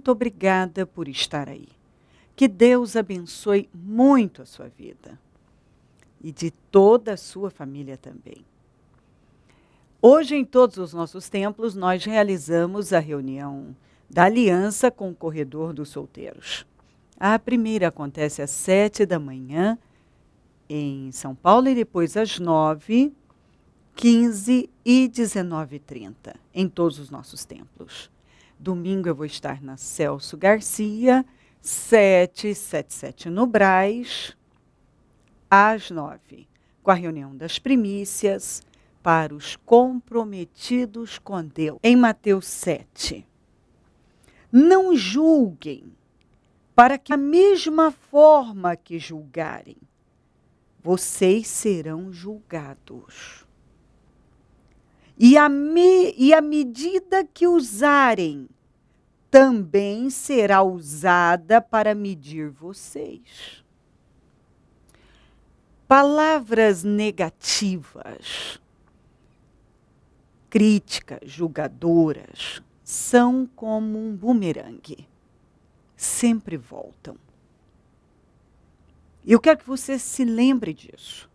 muito obrigada por estar aí. Que Deus abençoe muito a sua vida e de toda a sua família também. Hoje, em todos os nossos templos, nós realizamos a reunião da aliança com o corredor dos solteiros. A primeira acontece às 7 da manhã em São Paulo e depois às 9, 15 e 19h30 em todos os nossos templos. Domingo eu vou estar na Celso Garcia, 777 no Brás, às 9, com a reunião das primícias para os comprometidos com Deus. Em Mateus 7. Não julguem, para que, da mesma forma que julgarem, vocês serão julgados. E a medida que usarem também será usada para medir vocês. Palavras negativas, críticas, julgadoras, são como um bumerangue. Sempre voltam. E eu quero que você se lembre disso.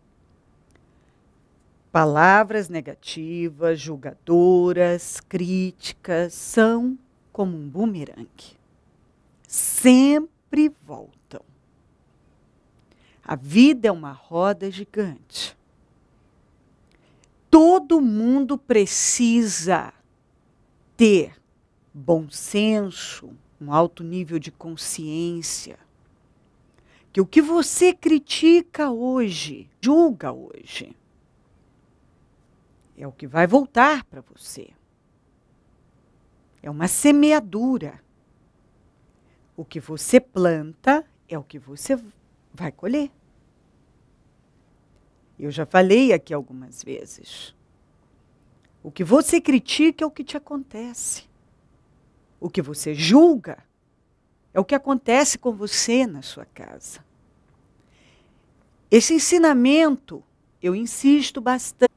Palavras negativas, julgadoras, críticas, são como um bumerangue. Sempre voltam. A vida é uma roda gigante. Todo mundo precisa ter bom senso, um alto nível de consciência, que o que você critica hoje, julga hoje, é o que vai voltar para você. É uma semeadura. O que você planta é o que você vai colher. Eu já falei aqui algumas vezes. O que você critica é o que te acontece. O que você julga é o que acontece com você na sua casa. Esse ensinamento, eu insisto bastante.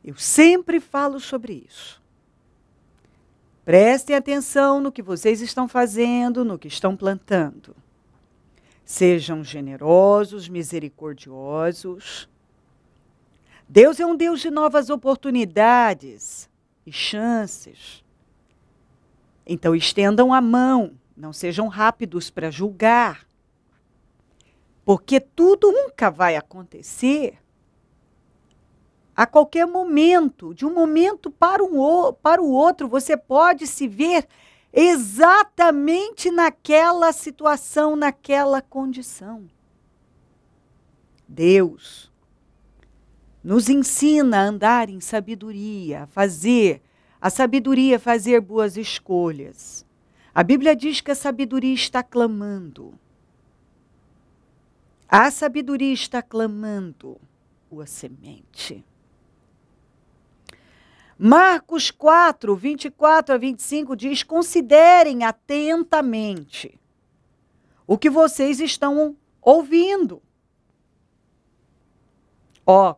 Eu sempre falo sobre isso. Prestem atenção no que vocês estão fazendo, no que estão plantando. Sejam generosos, misericordiosos. Deus é um Deus de novas oportunidades e chances. Então estendam a mão, não sejam rápidos para julgar. Porque tudo nunca vai acontecer a qualquer momento. De um momento para o outro, você pode se ver exatamente naquela situação, naquela condição. Deus nos ensina a andar em sabedoria, a sabedoria fazer boas escolhas. A Bíblia diz que a sabedoria está clamando. A sabedoria está clamando a semente. Marcos 4, 24 a 25 diz: considerem atentamente o que vocês estão ouvindo.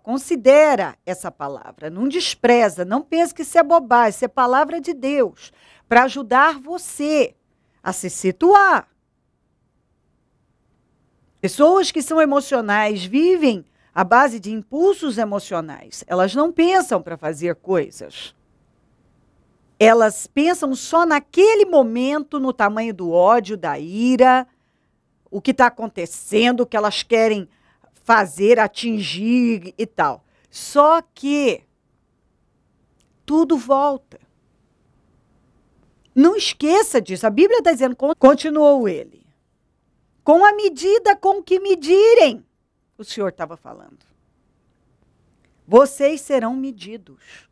Considera essa palavra, não despreza, não pense que isso é bobagem, isso é palavra de Deus, para ajudar você a se situar. Pessoas que são emocionais vivem à base de impulsos emocionais. Elas não pensam para fazer coisas. Elas pensam só naquele momento, no tamanho do ódio, da ira, o que está acontecendo, o que elas querem fazer, atingir e tal. Só que tudo volta. Não esqueça disso. A Bíblia está dizendo, continuou ele, com a medida com que medirem, o Senhor estava falando. Vocês serão medidos.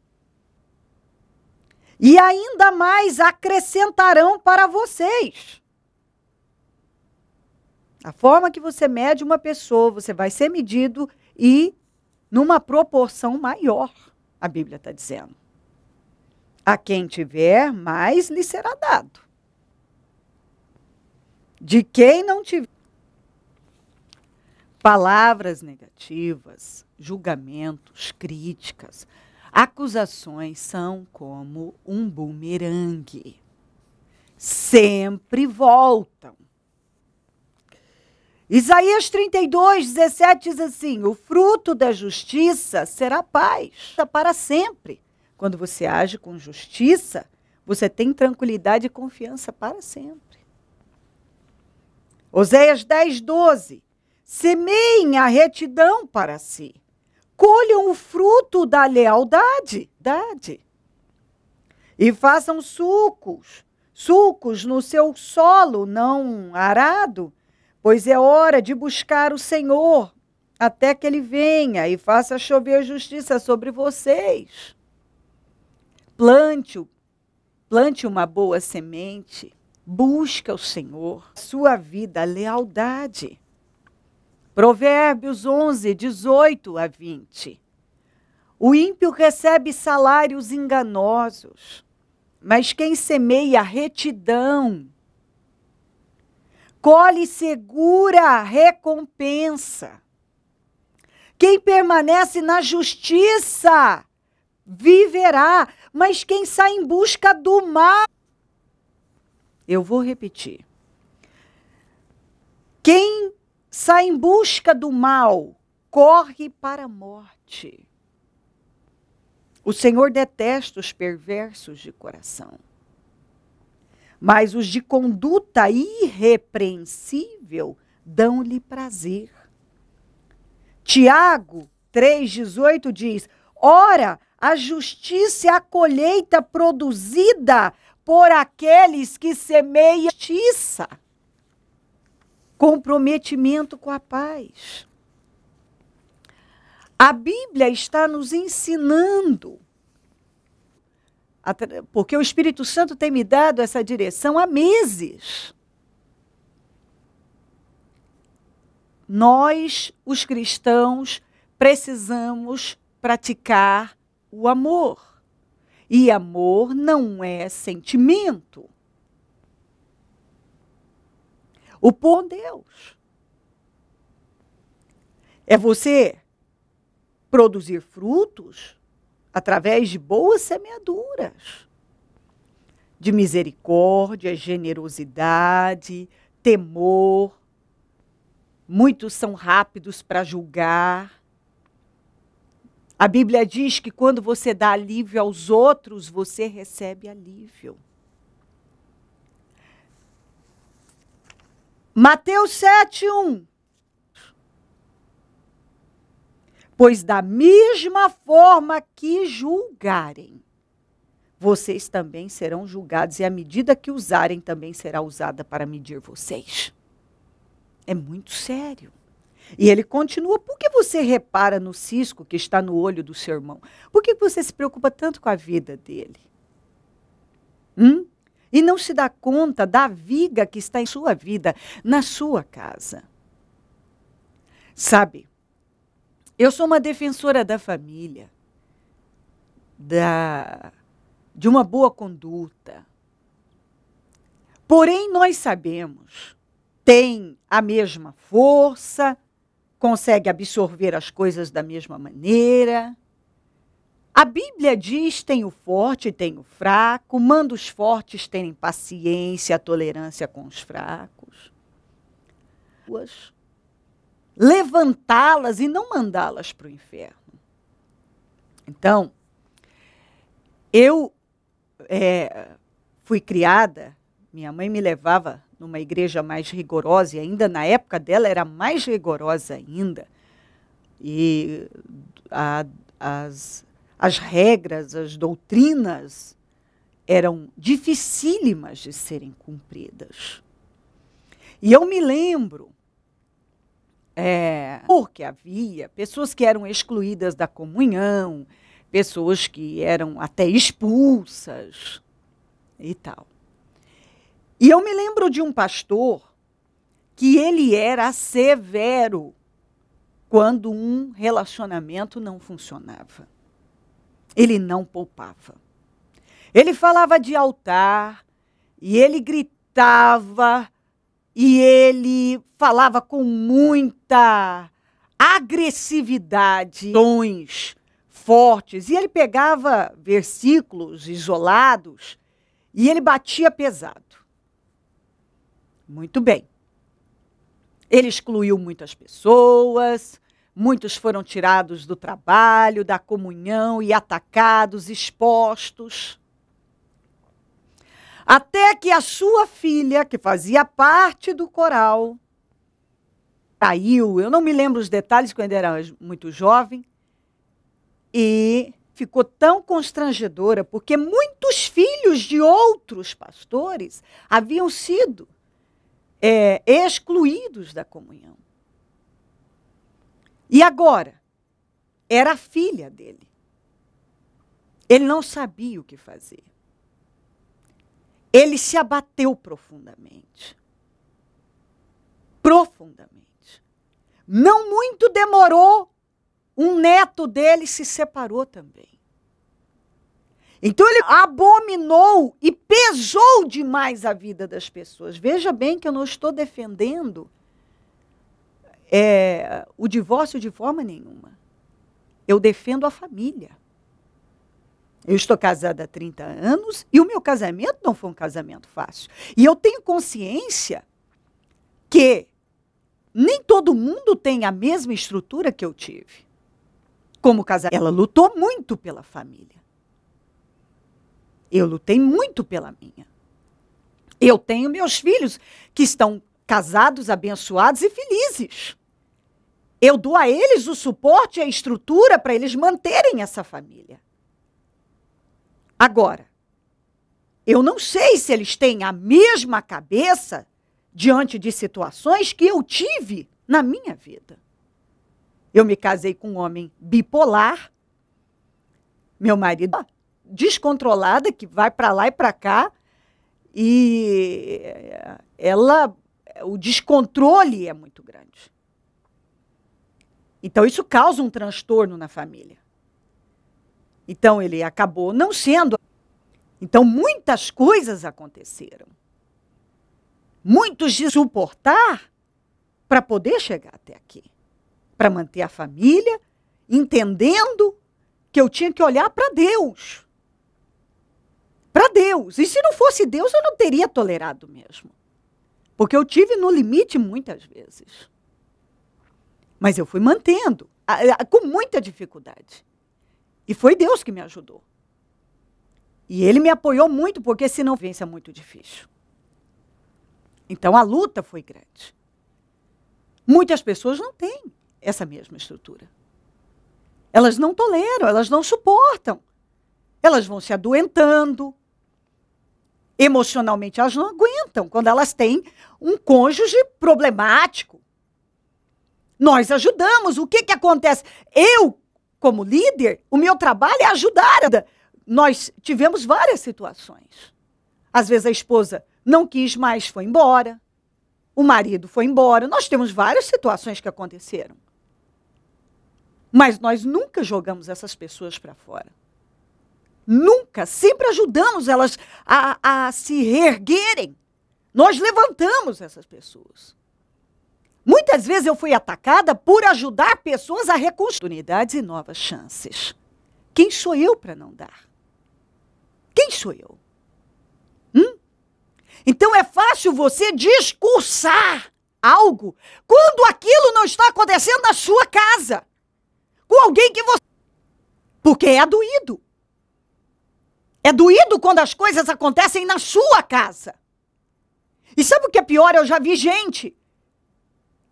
E ainda mais acrescentarão para vocês. A forma que você mede uma pessoa, você vai ser medido e numa proporção maior, a Bíblia está dizendo. A quem tiver, mais lhe será dado. De quem não tiver. Palavras negativas, julgamentos, críticas, acusações são como um bumerangue. sempre voltam. Isaías 32, 17 diz assim: o fruto da justiça será paz para sempre. Quando você age com justiça, você tem tranquilidade e confiança para sempre. Oséias 10, 12. Semeiem a retidão para si. Colham o fruto da lealdade. E façam sulcos no seu solo não arado, pois é hora de buscar o Senhor, até que Ele venha e faça chover justiça sobre vocês. Plante uma boa semente, busca o Senhor, sua vida, a lealdade. Provérbios 11, 18 a 20. O ímpio recebe salários enganosos, mas quem semeia retidão, colhe segura recompensa. Quem permanece na justiça viverá, mas quem sai em busca do mal. Eu vou repetir. Quem sai em busca do mal corre para a morte. O Senhor detesta os perversos de coração, mas os de conduta irrepreensível dão-lhe prazer. Tiago 3,18 diz: ora, a justiça é a colheita produzida por aqueles que semeiam justiça. Comprometimento com a paz. A Bíblia está nos ensinando, porque o Espírito Santo tem me dado essa direção há meses. Nós, os cristãos, precisamos praticar o amor. E amor não é sentimento. O bom Deus é você produzir frutos através de boas semeaduras, de misericórdia, generosidade, temor. Muitos são rápidos para julgar. A Bíblia diz que quando você dá alívio aos outros, você recebe alívio. Mateus 7:1. Pois da mesma forma que julgarem, vocês também serão julgados, e a medida que usarem também será usada para medir vocês. É muito sério. E ele continua: por que você repara no cisco que está no olho do seu irmão? Por que você se preocupa tanto com a vida dele? E não se dá conta da viga que está em sua vida, na sua casa? Sabe, eu sou uma defensora da família, de uma boa conduta. Porém, nós sabemos, tem a mesma força, consegue absorver as coisas da mesma maneira. A Bíblia diz: tem o forte e tem o fraco, manda os fortes terem paciência, tolerância com os fracos. Levantá-las e não mandá-las para o inferno. Então, eu fui criada, minha mãe me levava numa igreja mais rigorosa, e ainda na época dela era mais rigorosa ainda. E as regras, as doutrinas eram dificílimas de serem cumpridas. E eu me lembro, porque havia pessoas que eram excluídas da comunhão, pessoas que eram até expulsas e tal. E eu me lembro de um pastor que ele era severo quando um relacionamento não funcionava. Ele não poupava. Ele falava de altar, e ele gritava, e ele falava com muita agressividade, tons fortes, e ele pegava versículos isolados e ele batia pesado. Muito bem. Ele excluiu muitas pessoas, muitos foram tirados do trabalho, da comunhão e atacados, expostos. Até que a sua filha, que fazia parte do coral, saiu, eu não me lembro os detalhes, quando era muito jovem, e ficou tão constrangedora, porque muitos filhos de outros pastores haviam sido excluídos da comunhão. E agora, era a filha dele. Ele não sabia o que fazer. Ele se abateu profundamente. Profundamente. Não muito demorou, um neto dele se separou também. Então ele abominou e pesou demais a vida das pessoas. Veja bem que eu não estou defendendo o divórcio de forma nenhuma. Eu defendo a família. Eu estou casada há 30 anos e o meu casamento não foi um casamento fácil. E eu tenho consciência que nem todo mundo tem a mesma estrutura que eu tive. Como casada, ela lutou muito pela família. Eu lutei muito pela minha. Eu tenho meus filhos que estão casados, abençoados e felizes. Eu dou a eles o suporte e a estrutura para eles manterem essa família. Agora, eu não sei se eles têm a mesma cabeça diante de situações que eu tive na minha vida. Eu me casei com um homem bipolar, meu marido descontrolada, que vai para lá e para cá, e o descontrole é muito grande. Então, isso causa um transtorno na família. Então, ele acabou não sendo. Então, muitas coisas aconteceram. Muitos de suportar para poder chegar até aqui. Para manter a família, entendendo que eu tinha que olhar para Deus. Para Deus. E se não fosse Deus, eu não teria tolerado mesmo. Porque eu tive no limite muitas vezes. Mas eu fui mantendo, com muita dificuldade. E foi Deus que me ajudou. E ele me apoiou muito, porque senão vence é muito difícil. Então a luta foi grande. Muitas pessoas não têm essa mesma estrutura. Elas não toleram, elas não suportam. Elas vão se adoentando. Emocionalmente, elas não aguentam quando elas têm um cônjuge problemático. Nós ajudamos. O que acontece? Eu, como líder, o meu trabalho é ajudar. Nós tivemos várias situações. Às vezes a esposa não quis mais, foi embora. O marido foi embora. Nós temos várias situações que aconteceram. Mas nós nunca jogamos essas pessoas para fora. Nunca. Sempre ajudamos elas a se reerguerem. Nós levantamos essas pessoas. Muitas vezes eu fui atacada por ajudar pessoas a reconstruir oportunidades e novas chances. Quem sou eu para não dar? Quem sou eu? Então é fácil você discursar algo quando aquilo não está acontecendo na sua casa. Com alguém que você... Porque é doído. É doído quando as coisas acontecem na sua casa. E sabe o que é pior? Eu já vi gente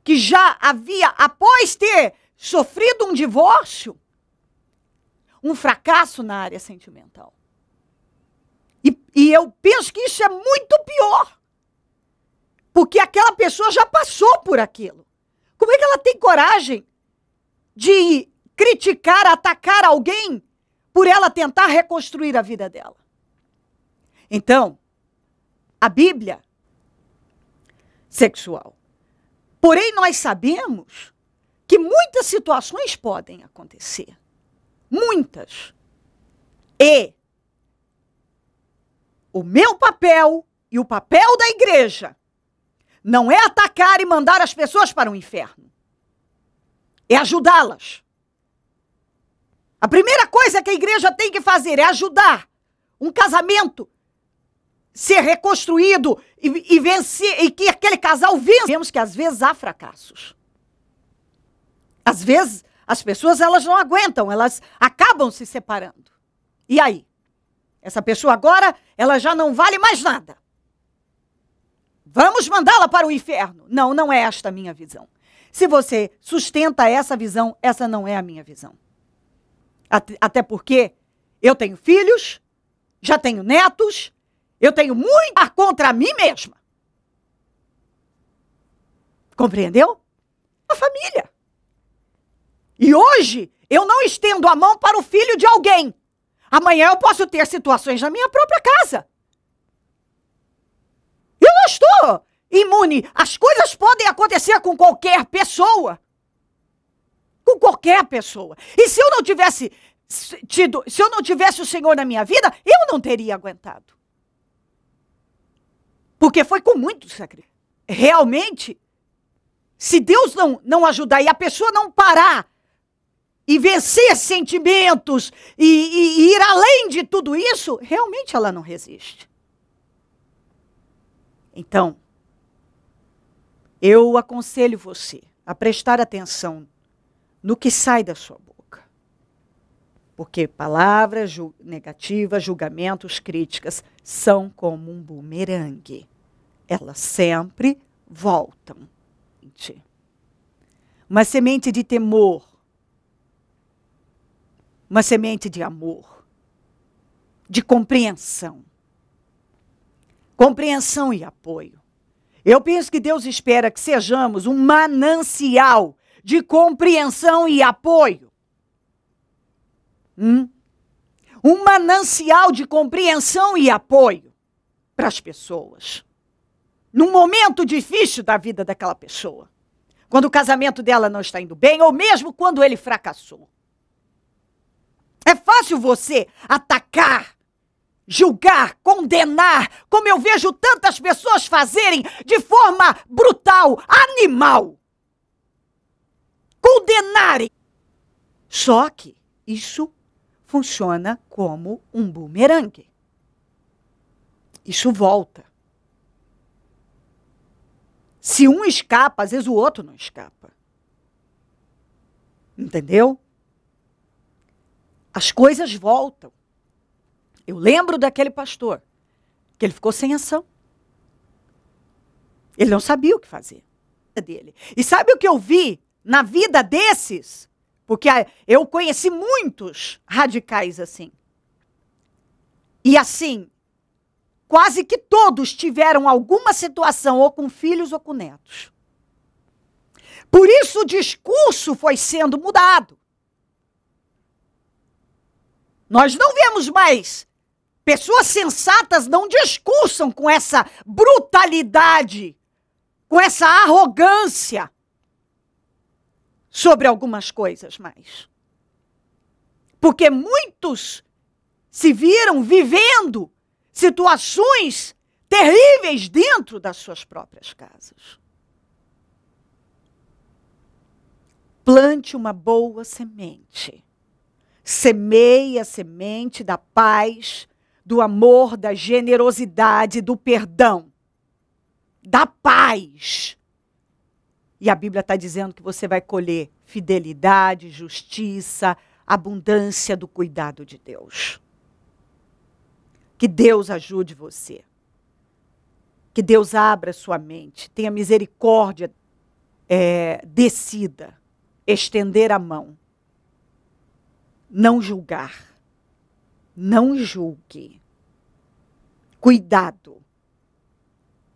que já havia, após ter sofrido um divórcio, um fracasso na área sentimental. E eu penso que isso é muito pior. Porque aquela pessoa já passou por aquilo. Como é que ela tem coragem de criticar, atacar alguém por ela tentar reconstruir a vida dela? Então, a Bíblia sexual. Porém, nós sabemos que muitas situações podem acontecer. Muitas. E o meu papel e o papel da igreja não é atacar e mandar as pessoas para o inferno. É ajudá-las. A primeira coisa que a igreja tem que fazer é ajudar um casamento ser reconstruído e vencer, e que aquele casal vença. Vemos que às vezes há fracassos. Às vezes as pessoas elas não aguentam, elas acabam se separando. E aí? Essa pessoa agora, ela já não vale mais nada. Vamos mandá-la para o inferno. Não, não é esta a minha visão. Se você sustenta essa visão, essa não é a minha visão. Até porque eu tenho filhos, já tenho netos, eu tenho muito contra mim mesma. Compreendeu? A família. E hoje, eu não estendo a mão para o filho de alguém. Amanhã eu posso ter situações na minha própria casa. Eu não estou imune. As coisas podem acontecer com qualquer pessoa. Com qualquer pessoa. E se eu não tivesse se eu não tivesse o Senhor na minha vida, eu não teria aguentado. Porque foi com muito sacrifício. Realmente, se Deus não ajudar e a pessoa não parar e vencer sentimentos e ir além de tudo isso, realmente ela não resiste. Então, eu aconselho você a prestar atenção no que sai da sua boca. Porque palavras negativas, julgamentos, críticas são como um bumerangue. Elas sempre voltam. Uma semente de temor, uma semente de amor, de compreensão. Compreensão e apoio. Eu penso que Deus espera que sejamos um manancial de compreensão e apoio. Um manancial de compreensão e apoio para as pessoas. Num momento difícil da vida daquela pessoa. Quando o casamento dela não está indo bem, ou mesmo quando ele fracassou. É fácil você atacar, julgar, condenar, como eu vejo tantas pessoas fazerem de forma brutal, animal. Condenarem. Só que isso funciona como um bumerangue. Isso volta. Se um escapa, às vezes o outro não escapa. Entendeu? As coisas voltam. Eu lembro daquele pastor, que ele ficou sem ação. Ele não sabia o que fazer dele. E sabe o que eu vi na vida desses? Porque eu conheci muitos radicais assim. E assim, quase que todos tiveram alguma situação, ou com filhos ou com netos. Por isso o discurso foi sendo mudado. Nós não vemos mais. Pessoas sensatas não discursam com essa brutalidade, com essa arrogância sobre algumas coisas mais. Porque muitos se viram vivendo situações terríveis dentro das suas próprias casas. Plante uma boa semente. Semeie a semente da paz, do amor, da generosidade, do perdão, da paz. E a Bíblia está dizendo que você vai colher fidelidade, justiça, abundância do cuidado de Deus. Que Deus ajude você. Que Deus abra sua mente, tenha misericórdia, decida, estender a mão. Não julgar. Não julgue. Cuidado.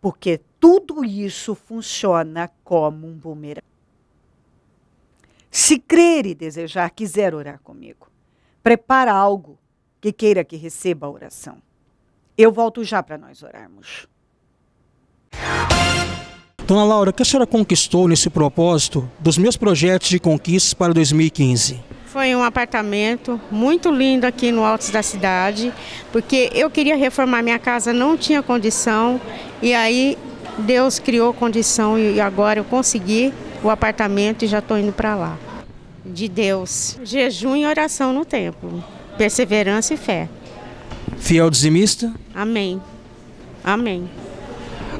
Porque tudo isso funciona como um bumerangue. Se crer e desejar, quiser orar comigo, prepara algo que queira que receba a oração. Eu volto já para nós orarmos. Dona Laura, o que a senhora conquistou nesse propósito dos meus projetos de conquistas para 2015? Foi um apartamento muito lindo aqui no alto da cidade, porque eu queria reformar minha casa, não tinha condição, e aí Deus criou condição e agora eu consegui o apartamento e já estou indo para lá. De Deus, jejum e oração no templo, perseverança e fé. Fiel dizimista? Amém. Amém.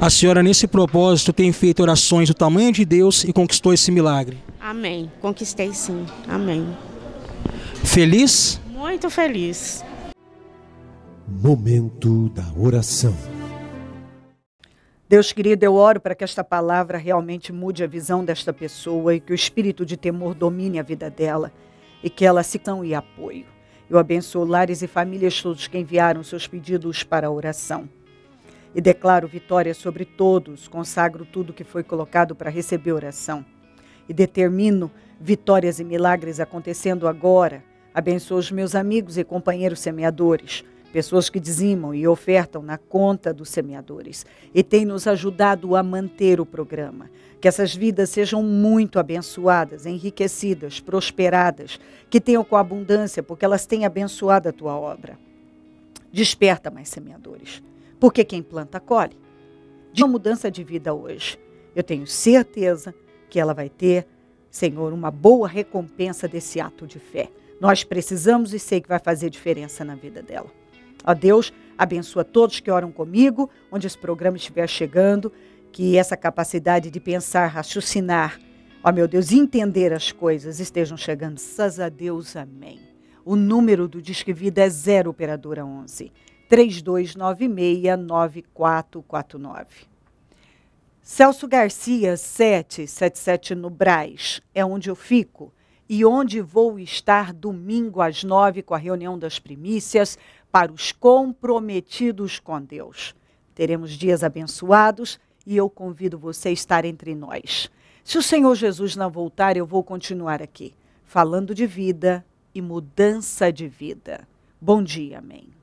A senhora, nesse propósito, tem feito orações do tamanho de Deus e conquistou esse milagre. Amém. Conquistei sim. Amém. Feliz? Muito feliz. Momento da oração. Deus querido, eu oro para que esta palavra realmente mude a visão desta pessoa e que o espírito de temor domine a vida dela e que ela se dê apoio. Eu abençoo lares e famílias todos que enviaram seus pedidos para a oração. E declaro vitória sobre todos, consagro tudo que foi colocado para receber oração. E determino vitórias e milagres acontecendo agora. Abençoo os meus amigos e companheiros semeadores, pessoas que dizimam e ofertam na conta dos semeadores. E tem nos ajudado a manter o programa. Que essas vidas sejam muito abençoadas, enriquecidas, prosperadas, que tenham com abundância, porque elas têm abençoado a tua obra. Desperta mais semeadores. Porque quem planta, colhe. De uma mudança de vida hoje, eu tenho certeza que ela vai ter, Senhor, uma boa recompensa desse ato de fé. Nós precisamos e sei que vai fazer diferença na vida dela. Ó Deus, abençoa todos que oram comigo, onde esse programa estiver chegando, que essa capacidade de pensar, raciocinar, ó meu Deus, entender as coisas estejam chegando. Graças a Deus, amém. O número do Disque Vida é 0 operadora 11. 3296-9449. Celso Garcia, 777 no Brás, é onde eu fico e onde vou estar domingo às 9 com a reunião das primícias para os comprometidos com Deus. Teremos dias abençoados e eu convido você a estar entre nós. Se o Senhor Jesus não voltar, eu vou continuar aqui, falando de vida e mudança de vida. Bom dia, amém.